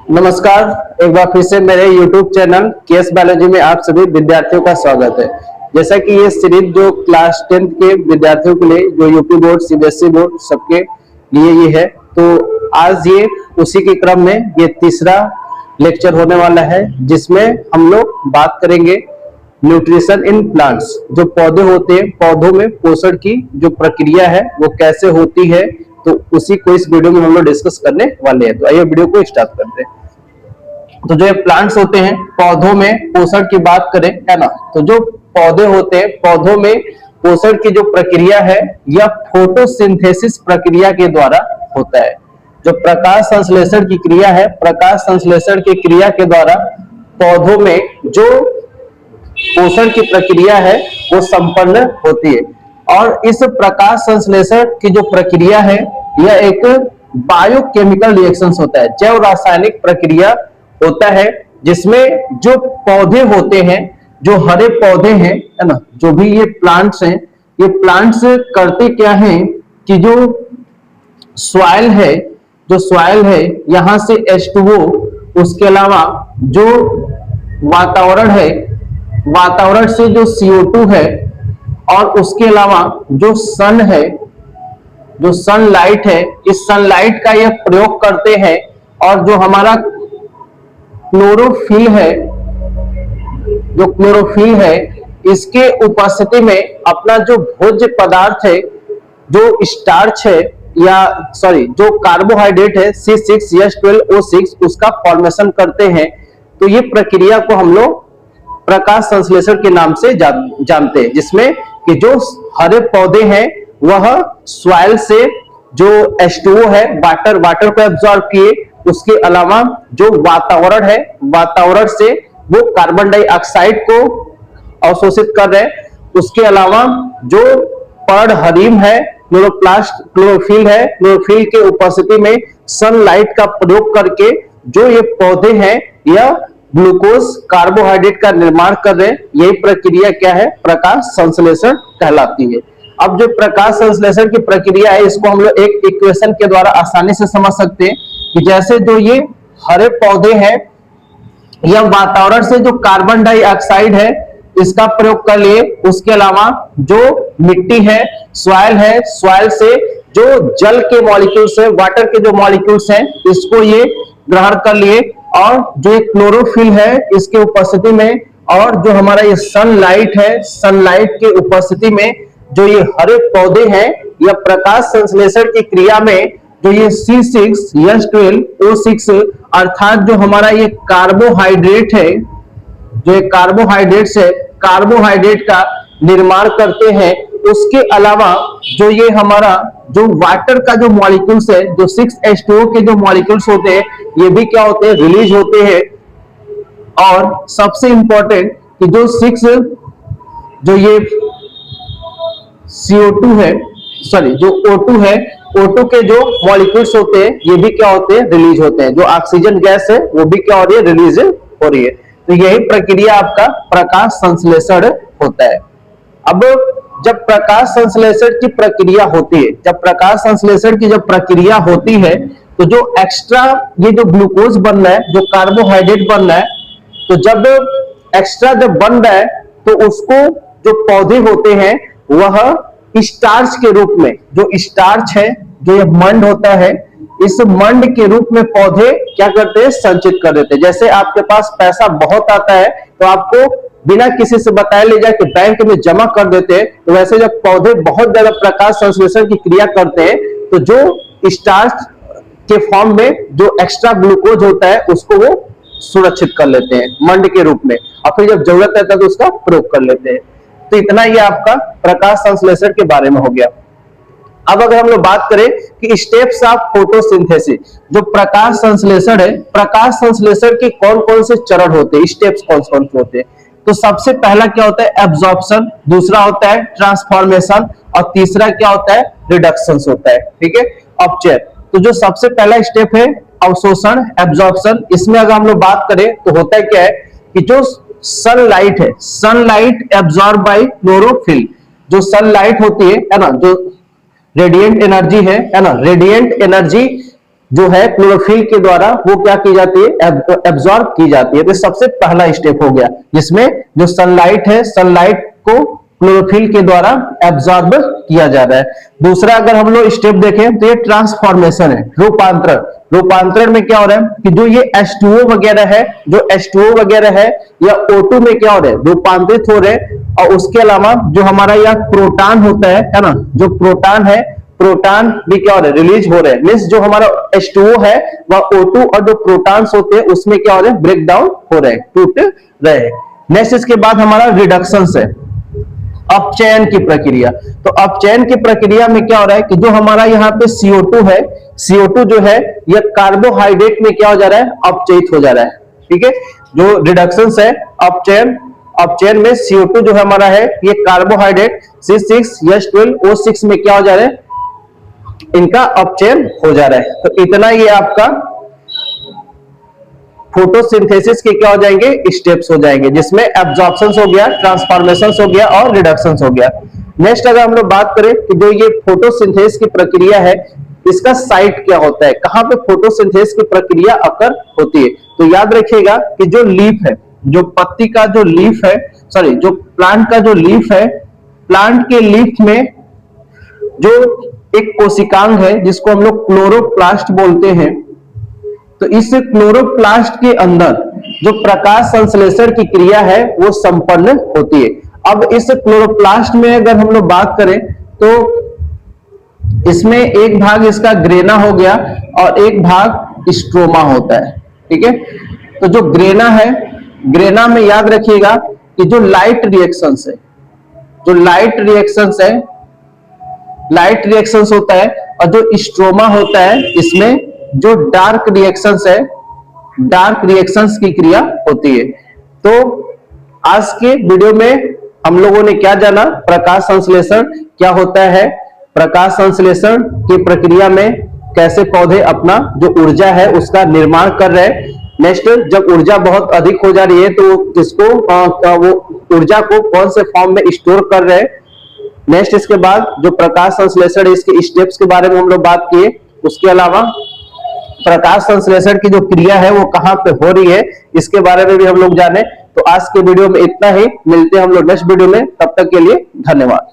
नमस्कार, एक बार फिर से मेरे YouTube चैनल केएस बायोलॉजी में आप सभी विद्यार्थियों का स्वागत है। जैसा कि ये सीरीज जो क्लास 10th के विद्यार्थियों के लिए, जो यूपी बोर्ड, सीबीएसई बोर्ड सबके लिए ये है, तो आज ये उसी के क्रम में ये तीसरा लेक्चर होने वाला है, जिसमें हम लोग बात करेंगे न्यूट्रिशन इन प्लांट्स। जो पौधे होते हैं, पौधों में पोषण की जो प्रक्रिया है वो कैसे होती है, तो उसी को इस वीडियो में हम लोग डिस्कस करने वाले हैं। तो आइए वीडियो को स्टार्ट करते हैं। तो जो ये प्लांट्स होते हैं, पौधों में पोषण की बात करें, है ना, तो जो पौधे होते हैं, पौधों में पोषण की जो प्रक्रिया है यह फोटोसिंथेसिस प्रक्रिया के द्वारा होता है। जो प्रकाश संश्लेषण की क्रिया है, प्रकाश संश्लेषण की क्रिया के द्वारा पौधों में जो पोषण की प्रक्रिया है वो संपन्न होती है। और इस प्रकाश संश्लेषण की जो प्रक्रिया है यह एक बायोकेमिकल रिएक्शंस होता है, जैव रासायनिक प्रक्रिया होता है, जिसमें जो पौधे होते हैं, जो हरे पौधे हैं, है ना, जो भी ये प्लांट्स हैं, ये प्लांट्स करते क्या हैं कि जो सॉइल है यहां से H2O, उसके अलावा जो वातावरण है, वातावरण से जो CO2 है, और उसके अलावा जो सन है, जो सनलाइट है, इस सनलाइट का यह प्रयोग करते हैं। और जो हमारा क्लोरोफिल है, जो क्लोरोफिल है, इसके उपस्थिति में अपना जो भोज्य पदार्थ है, जो स्टार्च है, या सॉरी जो कार्बोहाइड्रेट है C6H12O6, उसका फॉर्मेशन करते हैं। तो ये प्रक्रिया को हम लोग प्रकाश संश्लेषण के नाम से जानते हैं, जिसमें कि जो हरे पौधे हैं वह सॉइल से जो H2O है, वाटर को एब्जॉर्ब किए, उसके अलावा जो वातावरण है, वातावरण से वो कार्बन डाइऑक्साइड को अवशोषित कर रहे हैं। उसके अलावा जो पर्णहरिम है, क्लोरोफिल है, क्लोरोफिल के उपस्थिति में सनलाइट का प्रयोग करके जो ये पौधे हैं यह ग्लूकोज, कार्बोहाइड्रेट का निर्माण कर रहे हैं। यही प्रक्रिया क्या है? प्रकाश संश्लेषण कहलाती है। अब जो प्रकाश संश्लेषण की प्रक्रिया है, इसको हम लोग एक इक्वेशन के द्वारा आसानी से समझ सकते हैं कि जैसे जो ये हरे पौधे हैं, यह वातावरण से जो कार्बन डाइऑक्साइड है इसका प्रयोग कर लिए, उसके अलावा जो मिट्टी है, सॉइल से जो जल के मॉलिक्यूल्स है, वाटर के जो मॉलिक्यूल्स हैं, इसको ये ग्रहण कर लिए। और जो एक क्लोरोफिल है इसके उपस्थिति में, और जो हमारा ये सनलाइट है, सनलाइट के उपस्थिति में जो ये हरे पौधे हैं, यह प्रकाश संश्लेषण की क्रिया में जो ये C6H12O6 अर्थात जो हमारा ये कार्बोहाइड्रेट है, जो ये कार्बोहाइड्रेट्स है, कार्बोहाइड्रेट का निर्माण करते हैं। उसके अलावा जो ये हमारा जो वाटर का जो मॉलिक्यूल्स है, जो 6H2O के जो मॉलिक्यूल्स होते हैं, ये भी क्या होते हैं? रिलीज होते हैं। और सबसे इंपॉर्टेंट कि जो जो ये CO2 है, सॉरी जो O2 है, O2 के जो मॉलिक्यूल्स होते हैं ये भी क्या होते हैं? रिलीज होते हैं। जो ऑक्सीजन गैस है वो भी क्या हो रही है? रिलीज हो रही है। तो यही प्रक्रिया आपका प्रकाश संश्लेषण होता है। अब जब प्रकाश संश्लेषण की प्रक्रिया होती है, जब प्रकाश संश्लेषण की जब प्रक्रिया होती है, तो जो एक्स्ट्रा ये जो ग्लूकोज बन रहा है, जो कार्बोहाइड्रेट बन रहा है, तो जब एक्स्ट्रा जब बन रहा है तो उसको जो पौधे होते हैं वह स्टार्च के रूप में, जो स्टार्च है, जो ये मंड होता है, इस मंड के रूप में पौधे क्या करते हैं? संचित कर देते हैं। जैसे आपके पास पैसा बहुत आता है तो आपको बिना किसी से बताए ले जाके बैंक में जमा कर देते हैं, तो वैसे जब पौधे बहुत ज्यादा प्रकाश संश्लेषण की क्रिया करते हैं तो जो स्टार्च के फॉर्म में जो एक्स्ट्रा ग्लूकोज होता है उसको वो सुरक्षित कर लेते हैं मंड के रूप में, और फिर जब जरूरत रहता है तो उसका प्रयोग कर लेते हैं। तो इतना ये आपका प्रकाश संश्लेषण के बारे में हो गया। अब अगर हम लोग बात करें कि स्टेप्स ऑफ फोटोसिंथेसिस, जो प्रकाश संश्लेषण है, प्रकाश संश्लेषण के कौन कौन से चरण होते हैं, स्टेप्स कौन कौन से होते हैं? तो सबसे पहला क्या होता है? एब्जॉर्प्शन, दूसरा होता है ट्रांसफॉर्मेशन, और तीसरा क्या होता है? रिडक्शन होता है। ठीक है, अपचय। तो जो सबसे पहला स्टेप है अवशोषण, एब्जॉर्प्शन, इसमें अगर हम लोग बात करें तो होता है क्या है कि जो सनलाइट है, सनलाइट एब्जॉर्ब बाय क्लोरोफिल, जो सनलाइट होती है ना, जो रेडिएंट एनर्जी है ना, रेडिएंट एनर्जी जो है क्लोरोफिल के द्वारा वो क्या की जाती है, एब्जॉर्ब की जाती है। तो सबसे पहला स्टेप हो गया, जिसमें जो सनलाइट है, सनलाइट को क्लोरोफिल के द्वारा एब्जॉर्ब किया जा रहा है। दूसरा अगर हम लोग स्टेप देखें तो ये ट्रांसफॉर्मेशन है, रूपांतरण। रूपांतरण में क्या हो रहा है कि जो ये H2O वगैरह है, जो H2O वगैरह है या O2 में क्या हो रहा है, रूपांतरित हो रहे हैं। और उसके अलावा जो हमारा यहाँ प्रोटॉन होता है ना, जो प्रोटॉन है, प्रोटॉन भी क्या हो रहा है, रिलीज हो रहे हैं। मींस जो हमारा H2O है वह O2 और जो प्रोटॉन्स होते हैं उसमें क्या हो रहे हैं, ब्रेक डाउन हो रहे हैं, टूट रहे हैं। नेक्स्ट इसके बाद हमारा रिडक्शन है, अपचयन की प्रक्रिया। तो अपचयन की प्रक्रिया में क्या हो रहा है कि जो हमारा यहाँ पे CO2 है, CO2 जो है यह कार्बोहाइड्रेट में क्या हो जा रहा है, अपचयित हो जा रहा है। ठीक है, जो रिडक्शन है अपचयन, अपचयन में CO2 जो हमारा है ये कार्बोहाइड्रेट C6H12O6 में क्या हो जा रहा है, इनका अपचयन हो जा रहा है। तो इतना ये आपका फोटोसिंथेसिस के क्या हो जाएंगे, स्टेप्स हो जाएंगे, जिसमें एब्जॉर्प्शन हो गया, ट्रांसफॉर्मेशन हो गया और रिडक्शन हो गया। नेक्स्ट अगर हम लोग बात करें कि जो ये फोटोसिंथेसिस की प्रक्रिया है, इसका साइट क्या होता है, कहां पे फोटोसिंथेसिस की प्रक्रिया अकर होती है। तो याद रखिएगा कि जो लीफ है, जो पत्ती का जो लीफ है, सॉरी जो प्लांट का जो लीफ है, प्लांट के लीफ में जो एक कोशिकांग है जिसको हम लोग क्लोरोप्लास्ट बोलते हैं। तो इस क्लोरोप्लास्ट के अंदर जो प्रकाश संश्लेषण की क्रिया है वो संपन्न होती है। अब इस क्लोरोप्लास्ट में अगर हम लोग बात करें तो इसमें एक भाग इसका ग्रेना हो गया और एक भाग स्ट्रोमा होता है। ठीक है, तो जो ग्रेना है, ग्रेना में याद रखिएगा कि जो लाइट रिएक्शंस है, जो लाइट रिएक्शंस है, लाइट रिएक्शंस होता है। और जो स्ट्रोमा होता है इसमें जो डार्क रिएक्शंस है, डार्क रिएक्शंस की क्रिया होती है। तो आज के वीडियो में हम लोगों ने क्या जाना, प्रकाश संश्लेषण क्या होता है, प्रकाश संश्लेषण की प्रक्रिया में कैसे पौधे अपना जो ऊर्जा है उसका निर्माण कर रहे हैं। नेक्स्ट, जब ऊर्जा बहुत अधिक हो जा रही है तो इसको वो ऊर्जा को कौन से फॉर्म में स्टोर कर रहे हैं। नेक्स्ट इसके बाद जो प्रकाश संश्लेषण है इसके स्टेप्स के बारे में हम लोग बात किए। उसके अलावा प्रकाश संश्लेषण की जो क्रिया है वो कहां पे हो रही है इसके बारे में भी हम लोग जाने। तो आज के वीडियो में इतना ही, मिलते हैं हम लोग नेक्स्ट वीडियो में, तब तक के लिए धन्यवाद।